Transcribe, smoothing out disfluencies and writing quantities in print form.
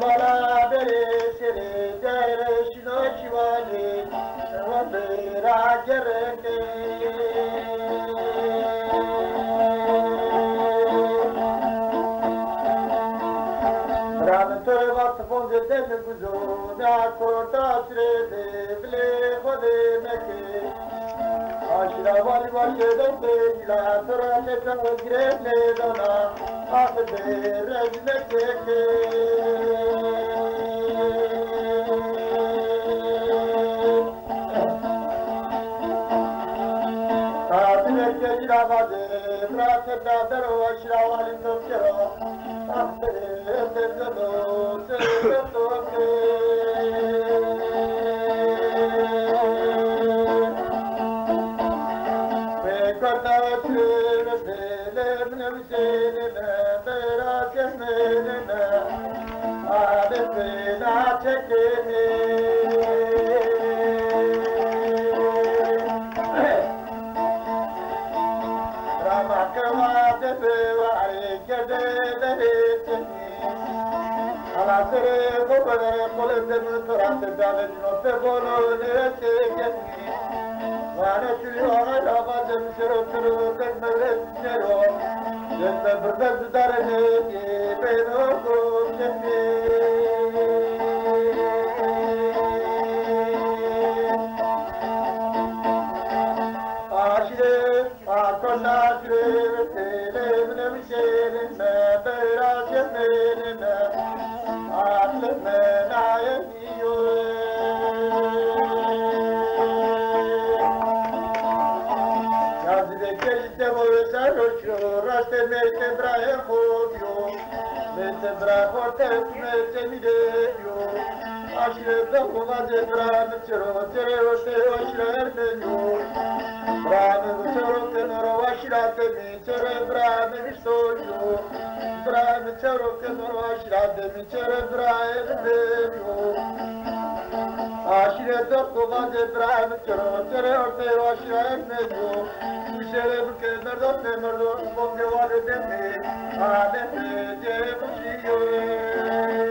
Bala bere sere dere shino chivale wabera gereke Ram tere vat fonde den guzo na korta sre de ble khode meke Ashra wali wali de la tora te gre le dona af de raj meke Giravade, frate da dero, ashra wali tokero, afte te gado, te toke. Me korta tere, le mnevsene me, bera kemene me, ade pe na chekene. Alasere kopere kolete mutorante dale notte bolo nete geni Vane tülü ala bazem şero tülü kenmele şero Jette brdez darene ki beno komşemi Aşire akona şire tele mnemşerin me bera cemmerin me Raste mete brae hovio, mete bra forte mete mideio. Aşre da kovaze bra çero çero te aşrer menyo. Bra me çero te noro aşra te mi çero bra me vistoyo. Bra me çero te noro aşra te mi çero bra menyo. Aşre da kovaze bra me çero çero te aşrer menyo. Şeref kenarda temerdo, bombe var deme, adem de cebşiyo.